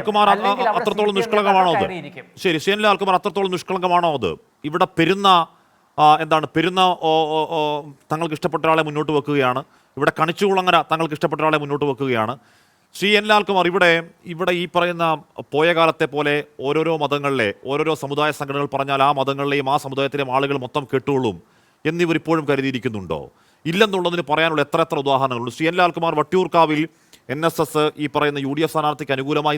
കുമാർ അത്രത്തോളം നിഷ്കളങ്കമാണോ അത്? ശരി, സി എൻ ലാൽകുമാർ അത്രത്തോളം നിഷ്കളങ്കമാണോ അത്? ഇവിടെ പെരുന്ന തങ്ങൾക്ക് ഇഷ്ടപ്പെട്ട ഒരാളെ മുന്നോട്ട് വെക്കുകയാണ്. ഇവിടെ കണിച്ചുകുളങ്ങര തങ്ങൾക്ക് ഇഷ്ടപ്പെട്ട ഒരാളെ മുന്നോട്ട് വെക്കുകയാണ്. ശ്രീ എൻ ലാൽകുമാർ, ഇവിടെ ഈ പറയുന്ന പോയ കാലത്തെ പോലെ ഓരോരോ മതങ്ങളിലെ ഓരോരോ സമുദായ സംഘടനകൾ പറഞ്ഞാൽ ആ മതങ്ങളിലെയും ആ സമുദായത്തിലെയും ആളുകൾ മൊത്തം കേട്ടുകൊള്ളും എന്നിവർ ഇപ്പോഴും കരുതിയിരിക്കുന്നുണ്ടോ? ഇല്ലെന്നുള്ളതിന് പറയാനുള്ള എത്ര ഉദാഹരണങ്ങളുണ്ട്. ശ്രീ എൻ ലാൽകുമാർ, വട്ടിയൂർക്കാവിൽ NSS ഈ പറയുന്ന UDF സ്ഥാനാർത്ഥിക്ക് അനുകൂലമായി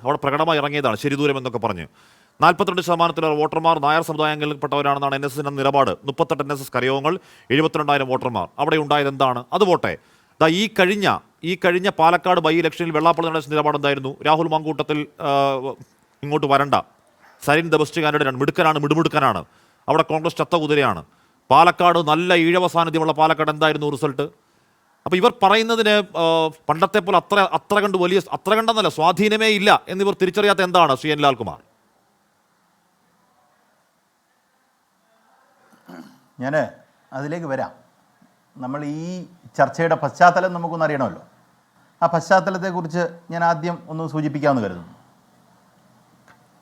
അവിടെ പ്രകടമായി ഇറങ്ങിയതാണ്, ശരിദൂരം എന്നൊക്കെ പറഞ്ഞ്. 42% വോട്ടർമാർ നായർ സമുദായങ്ങളിൽപ്പെട്ടവരാണെന്നാണ് NSSന്റെ നിലപാട്. 38 NSS കരയോഗങ്ങൾ, 72,000 വോട്ടർമാർ. അവിടെ ഉണ്ടായത് എന്താണ്? അത് പോട്ടെ. ഈ കഴിഞ്ഞ പാലക്കാട് ബൈ ഇലക്ഷനിൽ വെള്ളാപ്പള്ളി നടേശൻ നിലപാട് എന്തായിരുന്നു? രാഹുൽ മാങ്കൂട്ടത്തിൽ ഇങ്ങോട്ട് വരണ്ട, സരിൻ ദ ബെസ്റ്റ് കാൻഡിഡേറ്റാണ്, മിടുമിടുക്കനാണ്, അവിടെ കോൺഗ്രസ് ചത്ത കുതിരയാണ്. പാലക്കാട് നല്ല ഈഴവ സാന്നിധ്യമുള്ള പാലക്കാട് എന്തായിരുന്നു റിസൾട്ട്? അപ്പോൾ ഇവർ പറയുന്നതിന് പണ്ടത്തെ പോലെ അത്ര കണ്ടെന്നല്ല, സ്വാധീനമേ ഇല്ല എന്നിവർ തിരിച്ചറിയാത്ത എന്താണ് ശ്രീ എൻ ലാൽകുമാർ? ഞാൻ അതിലേക്ക് വരാം. നമ്മൾ ഈ ചർച്ചയുടെ പശ്ചാത്തലം നമുക്കൊന്ന് അറിയണമല്ലോ. ആ പശ്ചാത്തലത്തെക്കുറിച്ച് ഞാൻ ആദ്യം ഒന്ന് സൂചിപ്പിക്കാമെന്ന് കരുതുന്നു.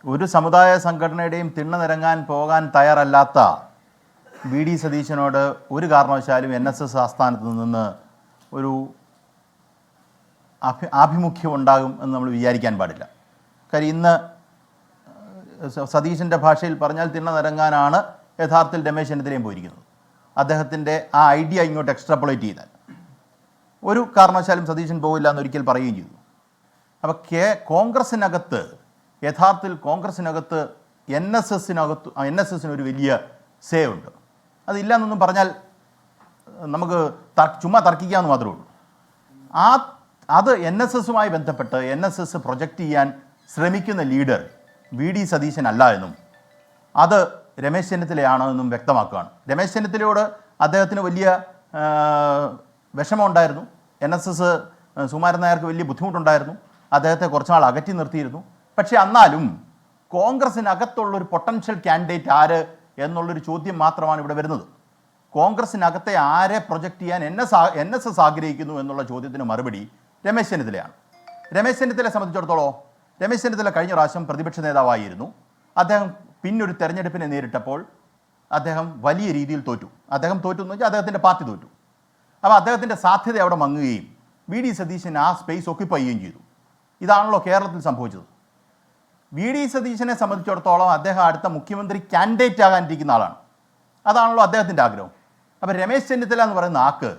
ഒരു സമുദായ സംഘടനയുടെയും തിണ്ണനിരങ്ങാൻ പോകാൻ തയ്യാറല്ലാത്ത VD സതീശനോട് ഒരു കാരണവശാലും NSS ആസ്ഥാനത്ത് നിന്ന് ഒരു ആഭിമുഖ്യം ഉണ്ടാകും എന്ന് നമ്മൾ വിചാരിക്കാൻ പാടില്ല. കാര്യം ഇന്ന് സതീശൻ്റെ ഭാഷയിൽ പറഞ്ഞാൽ തിണ്ണനിരങ്ങാനാണ് യഥാർത്ഥത്തിൽ രമേശ് ചെന്നിത്തലയും പോയിരിക്കുന്നത്. അദ്ദേഹത്തിൻ്റെ ആ ഐഡിയ ഇങ്ങോട്ട് എക്സ്ട്രാപ്പൊളേറ്റ് ചെയ്താൽ ഒരു കാരണവശാലും സതീശൻ പോകില്ല എന്നൊരിക്കൽ പറയുകയും ചെയ്തു. അപ്പോൾ കോൺഗ്രസിനകത്ത് NSSന് ഒരു വലിയ സേ ഉണ്ട്. അതില്ല എന്നൊന്നും പറഞ്ഞാൽ നമുക്ക് ചുമ്മാ തർക്കിക്കാമെന്ന് മാത്രമേ ഉള്ളൂ. അത് NSSുമായി ബന്ധപ്പെട്ട് NSS പ്രൊജക്റ്റ് ചെയ്യാൻ ശ്രമിക്കുന്ന ലീഡർ VD സതീശൻ അല്ല എന്നും അത് രമേശ് ചെന്നിത്തലയാണ് എന്നും വ്യക്തമാക്കുകയാണ്. രമേശ് ചെന്നിത്തലയോട് അദ്ദേഹത്തിന് വലിയ വിഷമമുണ്ടായിരുന്നു. NSS സുകുമാരൻ നായർക്ക് വലിയ ബുദ്ധിമുട്ടുണ്ടായിരുന്നു. അദ്ദേഹത്തെ കുറച്ചുനാൾ അകറ്റി നിർത്തിയിരുന്നു. പക്ഷേ എന്നാലും കോൺഗ്രസിനകത്തുള്ളൊരു പൊട്ടൻഷ്യൽ കാൻഡിഡേറ്റ് ആര് എന്നുള്ളൊരു ചോദ്യം മാത്രമാണ് ഇവിടെ വരുന്നത്. കോൺഗ്രസിനകത്തെ ആരെ പ്രൊജക്റ്റ് ചെയ്യാൻ NSS ആഗ്രഹിക്കുന്നു എന്നുള്ള ചോദ്യത്തിന് മറുപടി രമേശ് ചെന്നിത്തലയാണ്. രമേശ് ചെന്നിത്തലയെ സംബന്ധിച്ചിടത്തോളം രമേശ് ചെന്നിത്തല കഴിഞ്ഞ പ്രാവശ്യം പ്രതിപക്ഷ നേതാവായിരുന്നു. അദ്ദേഹം പിന്നൊരു തെരഞ്ഞെടുപ്പിനെ നേരിട്ടപ്പോൾ അദ്ദേഹം വലിയ രീതിയിൽ തോറ്റു. അദ്ദേഹം തോറ്റു എന്ന് വെച്ചാൽ അദ്ദേഹത്തിൻ്റെ പാർട്ടി തോറ്റു. അപ്പോൾ അദ്ദേഹത്തിൻ്റെ സാധ്യത അവിടെ മങ്ങുകയും VD സതീശൻ ആ സ്പേസ് ഒക്യുപ്പൈ ചെയ്യുകയും ചെയ്തു. ഇതാണല്ലോ കേരളത്തിൽ സംഭവിച്ചത്. VD സതീശനെ സംബന്ധിച്ചിടത്തോളം അദ്ദേഹം അടുത്ത മുഖ്യമന്ത്രി കാൻഡിഡേറ്റ് ആകാനിരിക്കുന്ന ആളാണ്. അതാണല്ലോ അദ്ദേഹത്തിൻ്റെ ആഗ്രഹം. അപ്പോൾ രമേശ് ചെന്നിത്തല എന്ന് പറയുന്ന ആൾക്ക്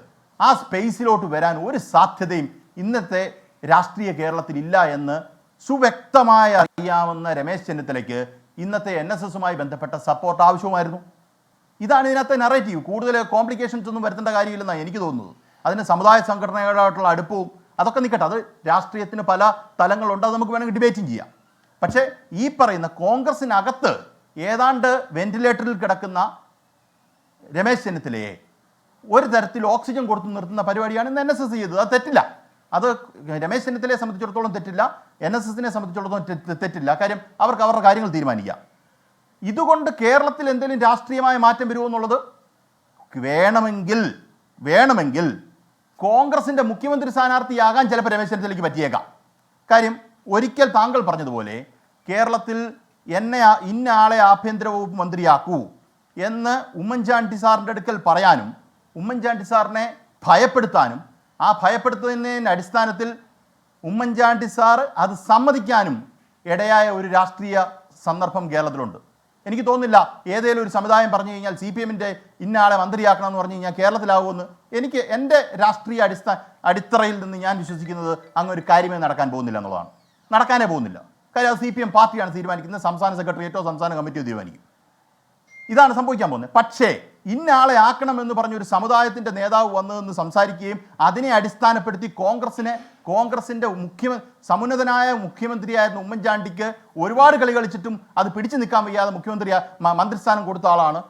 ആ സ്പേസിലോട്ട് വരാൻ ഒരു സാധ്യതയും ഇന്നത്തെ രാഷ്ട്രീയ കേരളത്തിൽ ഇല്ല എന്ന് സുവ്യക്തമായി അറിയാവുന്ന രമേശ് ചെന്നിത്തലയ്ക്ക് ഇന്നത്തെ NSSുമായി ബന്ധപ്പെട്ട സപ്പോർട്ട് ആവശ്യമായിരുന്നു. ഇതാണ് ഇതിനകത്തെ നറേറ്റീവ്. കൂടുതൽ കോംപ്ലിക്കേഷൻസ് ഒന്നും വരുത്തേണ്ട കാര്യമില്ലെന്നാണ് എനിക്ക് തോന്നുന്നത്. അതിന് സമുദായ സംഘടനകളായിട്ടുള്ള അടുപ്പവും അതൊക്കെ നിൽക്കട്ടെ, അത് രാഷ്ട്രീയത്തിന് പല തലങ്ങളുണ്ട്, അത് നമുക്ക് വേണമെങ്കിൽ ഡിബേറ്റും ചെയ്യാം. പക്ഷേ ഈ പറയുന്ന കോൺഗ്രസിനകത്ത് ഏതാണ്ട് വെന്റിലേറ്ററിൽ കിടക്കുന്ന രമേശ് ചെന്നിത്തലയെ ഒരു തരത്തിൽ ഓക്സിജൻ കൊടുത്തു നിർത്തുന്ന പരിപാടിയാണ് ഇന്ന് NSS ചെയ്തത്. അത് തെറ്റില്ല. അത് രമേശ് ചെന്നിത്തലയെ സംബന്ധിച്ചിടത്തോളം തെറ്റില്ല, NSSനെ സംബന്ധിച്ചിടത്തോളം തെറ്റില്ല. കാര്യം അവർക്ക് അവരുടെ കാര്യങ്ങൾ തീരുമാനിക്കാം. ഇതുകൊണ്ട് കേരളത്തിൽ എന്തെങ്കിലും രാഷ്ട്രീയമായ മാറ്റം വരുമോ എന്നുള്ളത് വേണമെങ്കിൽ കോൺഗ്രസിൻ്റെ മുഖ്യമന്ത്രി സ്ഥാനാർത്ഥിയാകാൻ ചിലപ്പോൾ രമേശ് ചെന്നിത്തലയ്ക്ക് പറ്റിയേക്കാം. കാര്യം ഒരിക്കൽ താങ്കൾ പറഞ്ഞതുപോലെ കേരളത്തിൽ ഇന്ന ആളെ ആഭ്യന്തര വകുപ്പ് മന്ത്രിയാക്കൂ എന്ന് ഉമ്മൻചാണ്ടി സാറിൻ്റെ അടുക്കൽ പറയാനും ഉമ്മൻചാണ്ടി സാറിനെ ഭയപ്പെടുത്താനും ആ ഭയപ്പെടുത്തുന്നതിൻ്റെ അടിസ്ഥാനത്തിൽ ഉമ്മൻചാണ്ടി സാർ അത് സമ്മതിക്കാനും ഇടയായ ഒരു രാഷ്ട്രീയ സന്ദർഭം കേരളത്തിലുണ്ട്. എനിക്ക് തോന്നുന്നില്ല ഏതെങ്കിലും ഒരു സമുദായം പറഞ്ഞു കഴിഞ്ഞാൽ CPMൻ്റെ ഇന്ന ആളെ മന്ത്രിയാക്കണം എന്ന് പറഞ്ഞു കഴിഞ്ഞാൽ കേരളത്തിലാവുമെന്ന്. എനിക്ക് എൻ്റെ രാഷ്ട്രീയ അടിത്തറയിൽ നിന്ന് ഞാൻ വിശ്വസിക്കുന്നത് അങ്ങ് ഒരു കാര്യമേ നടക്കാൻ പോകുന്നില്ല എന്നുള്ളതാണ്. നടക്കാനേ പോകുന്നില്ല. കാര്യം അത് CPM പാർട്ടിയാണ് തീരുമാനിക്കുന്നത്, സംസ്ഥാന സെക്രട്ടേറിയറ്റോ സംസ്ഥാന കമ്മിറ്റിയോ തീരുമാനിക്കും. ഇതാണ് സംഭവിക്കാൻ പോകുന്നത്. പക്ഷേ ഇന്ന ആളെ ആക്കണമെന്ന് പറഞ്ഞൊരു സമുദായത്തിൻ്റെ നേതാവ് വന്നതെന്ന് സംസാരിക്കുകയും അതിനെ അടിസ്ഥാനപ്പെടുത്തി കോൺഗ്രസിൻ്റെ സമുന്നതനായ മുഖ്യമന്ത്രിയായിരുന്ന ഉമ്മൻചാണ്ടിക്ക് ഒരുപാട് കളി കളിച്ചിട്ടും അത് പിടിച്ചു നിൽക്കാൻ വയ്യാതെ മന്ത്രിസ്ഥാനം കൊടുത്ത ആളാണ്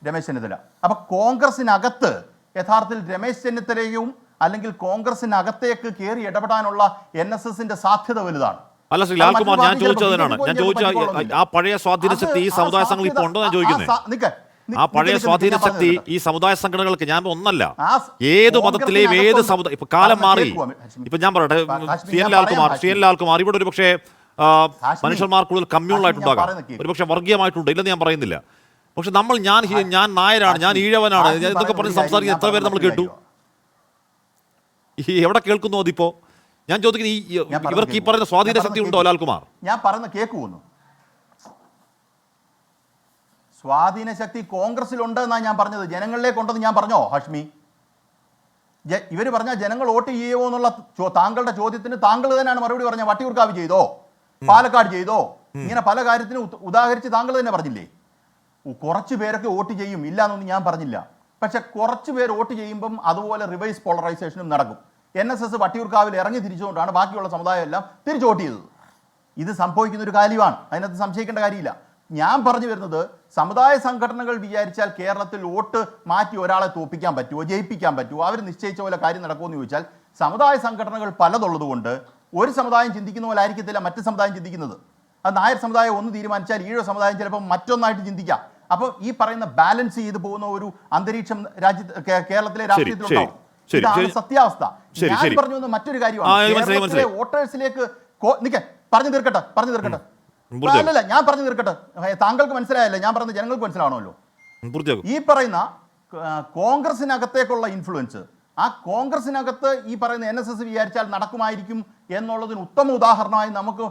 രമേശ് ചെന്നിത്തല. അപ്പോൾ കോൺഗ്രസിനകത്ത് യഥാർത്ഥത്തിൽ രമേശ് ചെന്നിത്തലയും അല്ലെങ്കിൽ കോൺഗ്രസിനകത്തേക്ക് കയറി ഇടപെടാനുള്ള NSSന്റെ സാധ്യത വലുതാണ്. അല്ല ശ്രീ ലാൽകുമാർ, ഞാൻ ചോദിച്ചതിനാണ് ആ പഴയ സ്വാധീന ശക്തി ഈ സമുദായ സംഘടന ഇപ്പോൾ ഉണ്ടോ ഞാൻ ചോദിക്കുന്നത്. ആ പഴയ സ്വാധീന ശക്തി ഈ സമുദായ സംഘടനകൾക്ക് ഞാൻ ഒന്നല്ല, ഏത് മതത്തിലെയും ഏത് സമുദായം ഇപ്പൊ കാലം മാറി. ഇപ്പൊ ഞാൻ പറയട്ടെ, ശ്രീ എൻ ലാൽകുമാർ ഇവിടെ ഒരു പക്ഷേ ഹാഷ്മി, മനുഷ്യന്മാർക്കുള്ളിൽ കമ്മ്യൂണലായിട്ടുണ്ടാകാം, പറയുന്നത് കേൾക്ക്. ഒരുപക്ഷെ വർഗീയമായിട്ടുണ്ട്, ഇല്ലെന്ന് ഞാൻ പറയുന്നില്ല. പക്ഷെ നമ്മൾ ഞാൻ നായരാണ്, ഞാൻ ഈഴവനാണ്, ഹാഷ്മി ഇതൊക്കെ പറഞ്ഞ് പറയുന്ന സംസാരിക്കുന്ന എത്ര പേര് നമ്മൾ കേട്ടു? ഈ എവിടെ കേൾക്കുന്നു അതിപ്പോ? ഞാൻ ചോദിക്കുന്നത് ഇവർക്ക് ഈ പറയുന്ന സ്വാധീന ശക്തി ഉണ്ടോ ലാൽകുമാർ? ഞാൻ പറയുന്ന കേൾക്കുമെന്നു. സ്വാധീന ശക്തി കോൺഗ്രസിലുണ്ട് എന്നാണ് ഞാൻ പറഞ്ഞത്. ജനങ്ങളിലേക്ക് ഉണ്ടെന്ന് ഞാൻ പറഞ്ഞോ ഹാഷ്മി? ഇവർ പറഞ്ഞ ജനങ്ങൾ വോട്ട് ചെയ്യുമോ എന്നുള്ള താങ്കളുടെ ചോദ്യത്തിന് താങ്കൾ തന്നെയാണ് മറുപടി പറഞ്ഞത്. വട്ടിയൂർക്കാവ് ചെയ്തോ, പാലക്കാട് ചെയ്തോ, ഇങ്ങനെ പല കാര്യത്തിനും ഉദാഹരിച്ച് താങ്കൾ തന്നെ പറഞ്ഞില്ലേ. കുറച്ച് പേരൊക്കെ വോട്ട് ചെയ്യും, ഇല്ല എന്നൊന്നും ഞാൻ പറഞ്ഞില്ല. പക്ഷെ കുറച്ച് പേര് വോട്ട് ചെയ്യുമ്പം അതുപോലെ റിവേഴ്സ് പോളറൈസേഷനും നടക്കും. NSS വട്ടിയൂർക്കാവിൽ ഇറങ്ങി തിരിച്ചുകൊണ്ടാണ് ബാക്കിയുള്ള സമുദായം എല്ലാം തിരിച്ചു വോട്ട് ചെയ്തത്. ഇത് സംഭവിക്കുന്ന ഒരു കാര്യമാണ്, അതിനകത്ത് സംശയിക്കേണ്ട കാര്യമില്ല. ഞാൻ പറഞ്ഞു വരുന്നത്, സമുദായ സംഘടനകൾ വിചാരിച്ചാൽ കേരളത്തിൽ വോട്ട് മാറ്റി ഒരാളെ തോൽപ്പിക്കാൻ പറ്റുമോ, ജയിപ്പിക്കാൻ പറ്റുമോ, അവർ നിശ്ചയിച്ച പോലെ കാര്യം നടക്കുമോ എന്ന് ചോദിച്ചാൽ സമുദായ സംഘടനകൾ പലതുള്ളതുകൊണ്ട് ഒരു സമുദായം ചിന്തിക്കുന്ന പോലെ ആയിരിക്കത്തില്ല മറ്റു സമുദായം ചിന്തിക്കുന്നത്. അത് നായർ സമുദായം ഒന്ന് തീരുമാനിച്ചാൽ ഈഴവ സമുദായം ചിലപ്പോൾ മറ്റൊന്നായിട്ട് ചിന്തിക്കാം. അപ്പോൾ ഈ പറയുന്ന ബാലൻസ് ചെയ്തു പോകുന്ന ഒരു അന്തരീക്ഷം കേരളത്തിലെ രാഷ്ട്രീയത്തിലുണ്ടാവും. ഇതാണ് സത്യാവസ്ഥ. ഞാൻ പറഞ്ഞു വന്ന മറ്റൊരു കാര്യമാണ്, വോട്ടേഴ്സിലേക്ക് പറഞ്ഞു തീർക്കട്ടെ. അല്ലല്ല, ഞാൻ പറഞ്ഞു തീർക്കട്ടെ. താങ്കൾക്ക് മനസ്സിലായല്ലേ, ഞാൻ പറഞ്ഞ ജനങ്ങൾക്ക് മനസ്സിലാവണമല്ലോ. ഈ പറയുന്ന കോൺഗ്രസിനകത്തേക്കുള്ള ഇൻഫ്ലുവൻസ്, ആ കോൺഗ്രസിനകത്ത് ഈ പറയുന്ന NSS വിചാരിച്ചാൽ നടക്കുമായിരിക്കും എന്നുള്ളതിന് ഉത്തമ ഉദാഹരണമായി നമുക്ക്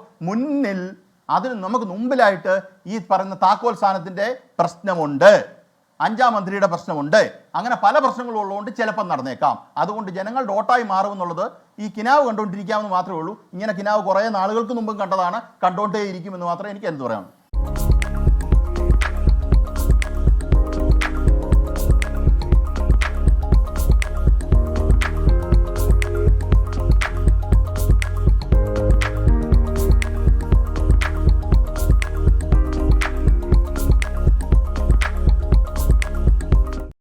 മുമ്പിലായിട്ട് ഈ പറയുന്ന താക്കോൽ സ്ഥാനത്തിന്റെ പ്രശ്നമുണ്ട്, 5ാം മന്ത്രിയുടെ പ്രശ്നമുണ്ട്. അങ്ങനെ പല പ്രശ്നങ്ങളും ഉള്ളതുകൊണ്ട് ചിലപ്പം നടന്നേക്കാം. അതുകൊണ്ട് ജനങ്ങളുടെ വോട്ടായി മാറുമെന്നുള്ളത് ഈ കിനാവ് കണ്ടുകൊണ്ടിരിക്കാമെന്ന് മാത്രമേ ഉള്ളൂ. ഇങ്ങനെ കിനാവ് കുറേ നാളുകൾക്ക് മുമ്പും കണ്ടതാണ്, കണ്ടുകൊണ്ടേ ഇരിക്കുമെന്ന് മാത്രമേ എനിക്ക് എന്ത് പറയാം.